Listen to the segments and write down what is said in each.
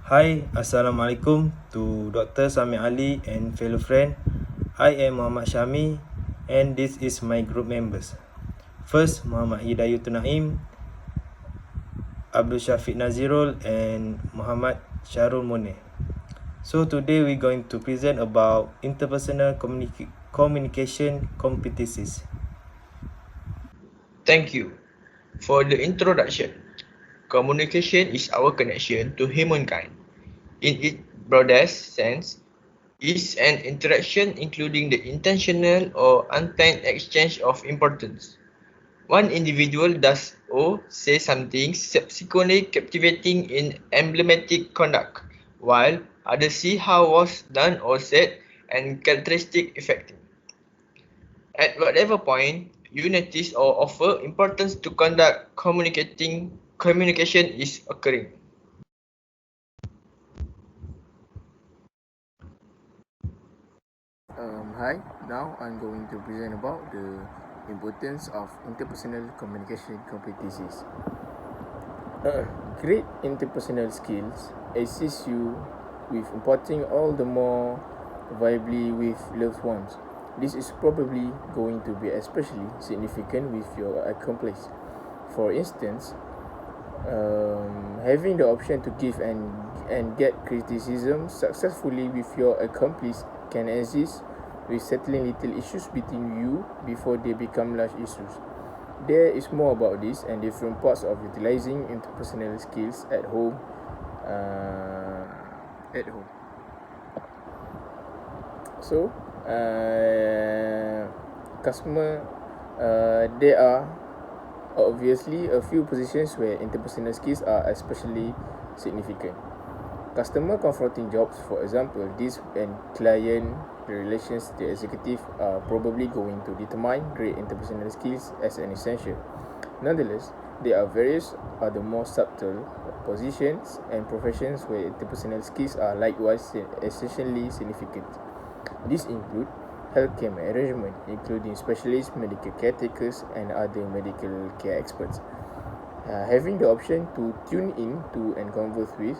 Hi, Assalamualaikum to Dr. Sami Ali and fellow friend. I am Muhammad Syami and this is my group members. First, Muhammad Hidayatun Naim, Abdul Syafiq Nazirul and Muhammad Syarul Munir. So today we're going to present about interpersonal communication competencies. Thank you for the introduction. Communication is our connection to humankind. In its broadest sense, is an interaction including the intentional or unplanned exchange of importance. One individual does or says something subsequently captivating in emblematic conduct, while others see how was done or said and characteristic effective. At whatever point you notice or offer importance to conduct communication is occurring. Hi, now I'm going to present about the importance of interpersonal communication competencies. Great interpersonal skills assist you with imparting all the more viably with loved ones. This is probably going to be especially significant with your accomplice. For instance, having the option to give and get criticism successfully with your accomplice can assist with settling little issues between you before they become large issues. There is more about this and different parts of utilizing interpersonal skills at home. Uh, at home. So, customer, there are obviously a few positions where interpersonal skills are especially significant. Customer confronting jobs, for example, this and client relations, the executive are probably going to determine great interpersonal skills as an essential. Nonetheless, there are various other more subtle positions and professions where interpersonal skills are likewise essentially significant. These include healthcare management, including specialists, medical caretakers, and other medical care experts. Having the option to tune in to and converse with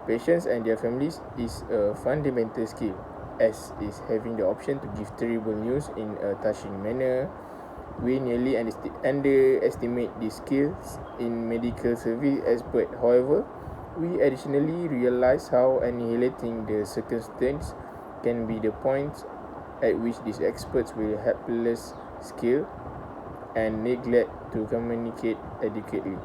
patients and their families is a fundamental skill, as is having the option to give terrible news in a touching manner. We nearly underestimate these skills in medical service expert. However, we additionally realize how annihilating the circumstance can be the point at which these experts will helpless skill and neglect to communicate adequately.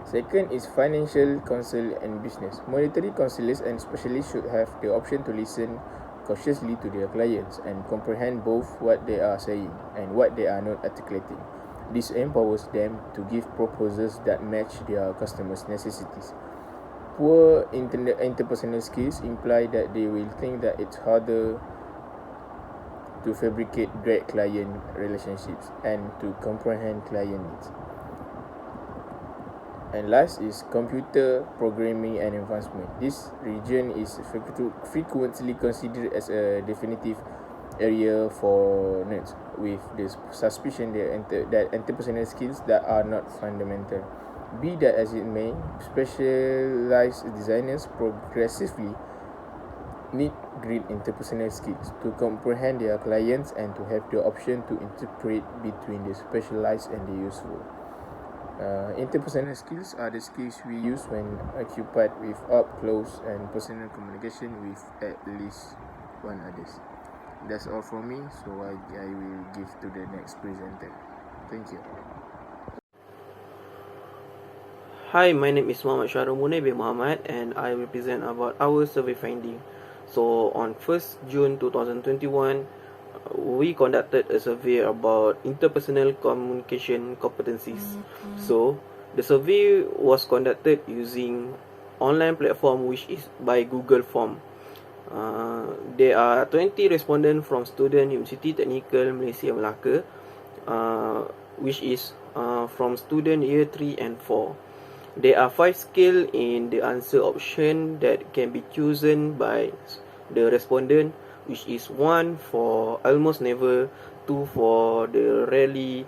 Second is financial counsel and business. Monetary counselors and specialists should have the option to listen cautiously to their clients and comprehend both what they are saying and what they are not articulating. This empowers them to give proposals that match their customers' necessities. Poor interpersonal skills imply that they will think that it's harder to fabricate direct client relationships and to comprehend client needs. And last is computer programming and advancement. This region is frequently considered as a definitive area for nerds, with the suspicion that interpersonal skills that are not fundamental. Be that as it may, specialized designers progressively need great interpersonal skills to comprehend their clients and to have the option to interpret between the specialized and the useful. Interpersonal skills are the skills we use when occupied with up close and personal communication with at least one others. That's all from me, so I will give to the next presenter. Thank you. Hi, my name is Muhammad Syarul Munir bin Muhammad and I will present about our survey finding. So on 1st June 2021, we conducted a survey about interpersonal communication competencies. So the survey was conducted using online platform which is by Google Form. There are 20 respondents from student University Technical Malaysia Melaka, which is from student year 3 and 4. There are 5 scale in the answer option that can be chosen by the respondent, which is 1 for almost never, 2 for the rarely,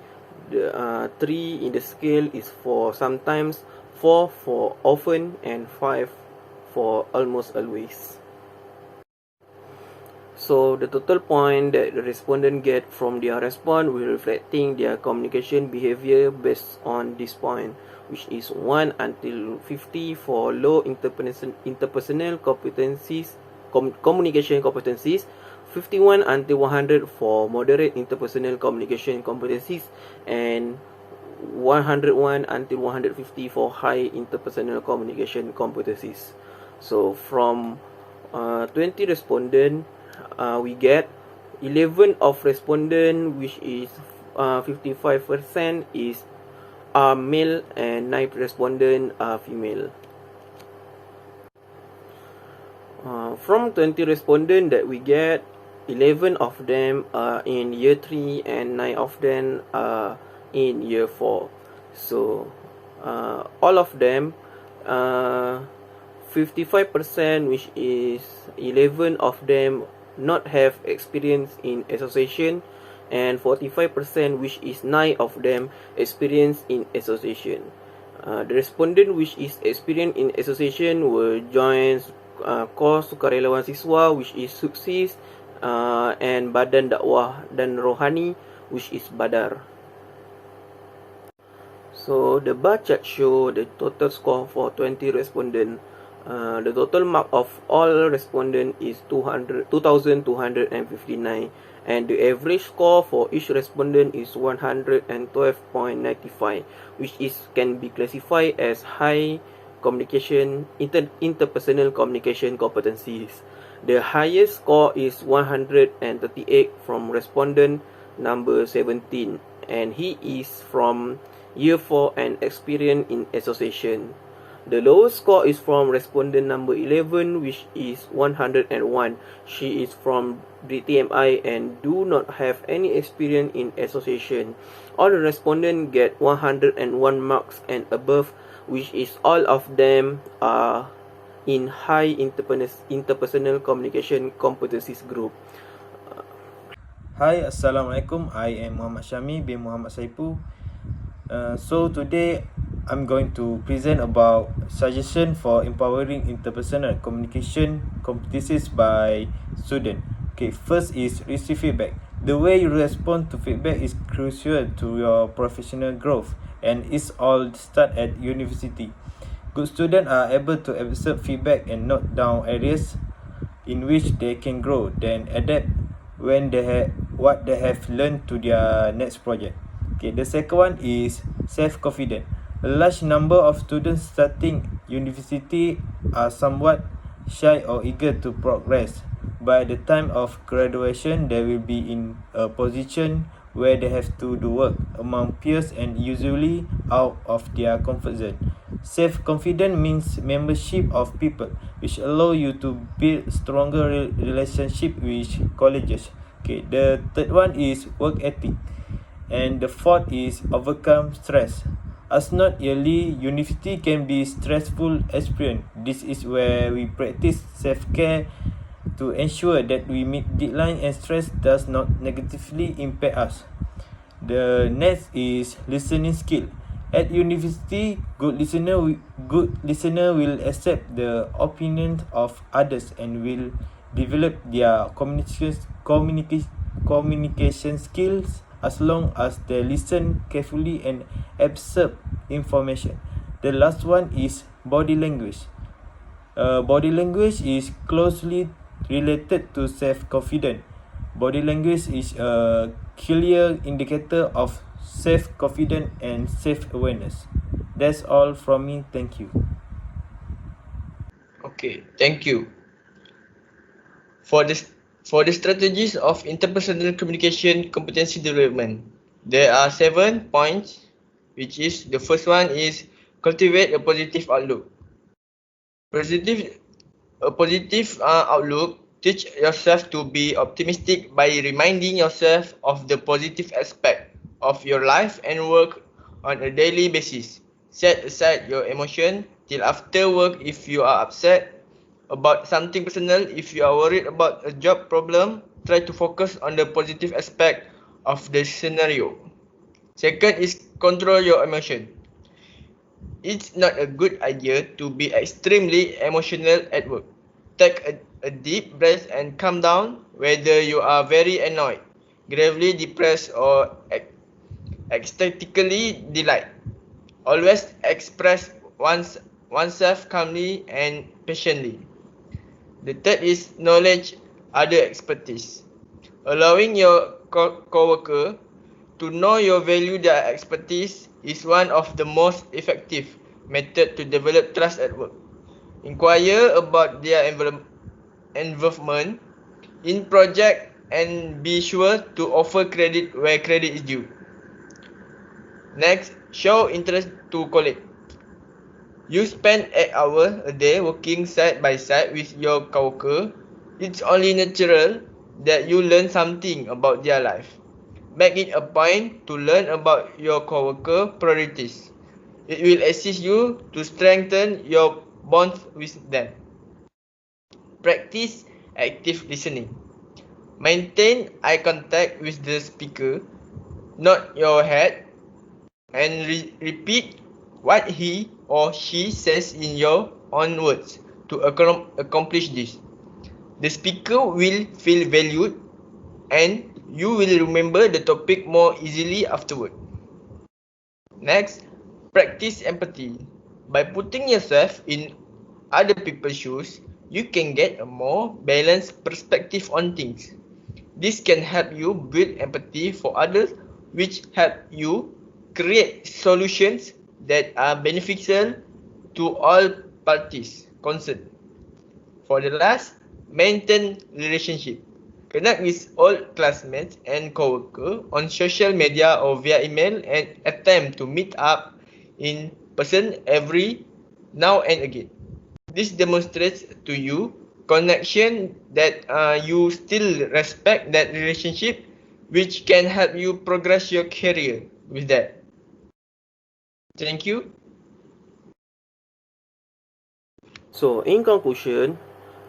3 in the scale is for sometimes, 4 for often, and 5 for almost always. So the total point that the respondent get from their response will reflecting their communication behavior based on this point, which is 1 until 50 for low interpersonal competencies, communication competencies, 51 until 100 for moderate interpersonal communication competencies, and 101 until 150 for high interpersonal communication competencies. So from 20 respondent, we get 11 of respondent, which is 55% is are male, and 9 respondent are female. From 20 respondent that we get, 11 of them are in year 3 and 9 of them are in year 4. So all of them, 55%, which is 11 of them not have experience in association, and 45%, which is 9 of them experience in association. The respondent which is experienced in association will join kos sukarelawan siswa, which is SUKSIS, and Badan Dakwah dan Rohani, which is Badar. So the bar chart show the total score for 20 respondent. The total mark of all respondent is 2,259, and the average score for each respondent is 112.95, which can be classified as high communication interpersonal communication competencies. The highest score is 138 from respondent number 17, and he is from year 4 and experienced in association. The lowest score is from respondent number 11, which is 101. She is from DTMI and do not have any experience in association. All the respondents get 101 marks and above, which is all of them are in high interpersonal communication competencies group. Hi, Assalamualaikum. I am Muhammad Syami bin Muhammad Saipu. So today I'm going to present about suggestion for empowering interpersonal communication competencies by student. Okay, first is receive feedback. The way you respond to feedback is crucial to your professional growth, and it's all start at university. Good students are able to absorb feedback and note down areas in which they can grow, then adapt when they what they have learned to their next project. Okay, the second one is self-confidence. A large number of students starting university are somewhat shy or eager to progress. By the time of graduation, they will be in a position where they have to do work among peers and usually out of their comfort zone. Self-confidence means membership of people, which allow you to build stronger relationship with colleges. Okay, the third one is work ethic. And the fourth is overcome stress. As not yearly, university can be stressful experience. This is where we practice self-care to ensure that we meet deadline and stress does not negatively impact us. The next is listening skill. At university, good listener will accept the opinions of others and will develop their communication skills as long as they listen carefully and absorb information. The last one is body language. Body language is closely related to self-confidence. Body language is a clear indicator of self-confidence and self-awareness. That's all from me. Thank you. Okay, thank you. For the strategies of interpersonal communication competency development, there are 7 points, which is the first one is cultivate a positive outlook. A positive outlook. Teach yourself to be optimistic by reminding yourself of the positive aspect of your life and work on a daily basis. Set aside your emotion till after work if you are upset about something personal. If you are worried about a job problem, try to focus on the positive aspect of the scenario. Second is control your emotion. It's not a good idea to be extremely emotional at work. Take a deep breath and calm down whether you are very annoyed, gravely depressed, or ecstatically delighted. Always express oneself calmly and patiently. The third is knowledge other expertise. Allowing your coworker to know your value their expertise is one of the most effective method to develop trust at work. Inquire about their involvement in project and be sure to offer credit where credit is due. Next, show interest to colleague. You spend 8 hours a day working side by side with your coworker. It's only natural that you learn something about their life. Make it a point to learn about your coworker priorities. It will assist you to strengthen your bonds with them. Practice active listening. Maintain eye contact with the speaker, nod your head, and repeat what he or she says in your own words to accomplish this. The speaker will feel valued and you will remember the topic more easily afterward. Next, practice empathy. By putting yourself in other people's shoes, you can get a more balanced perspective on things. This can help you build empathy for others, which help you create solutions that are beneficial to all parties concerned. For the last, maintain relationship. Connect with old classmates and co-workers on social media or via email and attempt to meet up in person every now and again. This demonstrates to you connection that you still respect that relationship, which can help you progress your career with that. Thank you. So, in conclusion,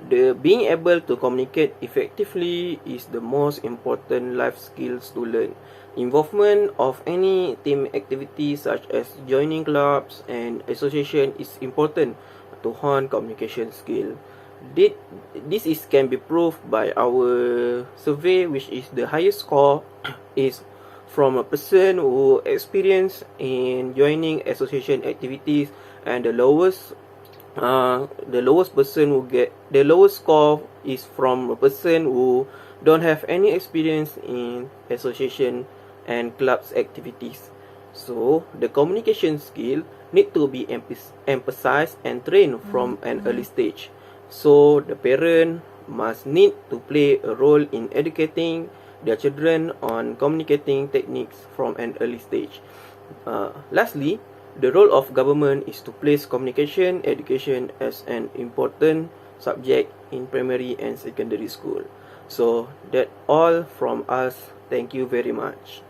the being able to communicate effectively is the most important life skills to learn. Involvement of any team activity such as joining clubs and association is important to hone communication skill. This can be proved by our survey, which is the highest score is from a person who experienced in joining association activities, and the lowest person who get the lowest score is from a person who don't have any experience in association and clubs activities. So the communication skill need to be emphasized and trained from an early stage. So the parent must need to play a role in educating their children on communicating techniques from an early stage. Lastly, the role of government is to place communication education as an important subject in primary and secondary school. So that all from us. Thank you very much.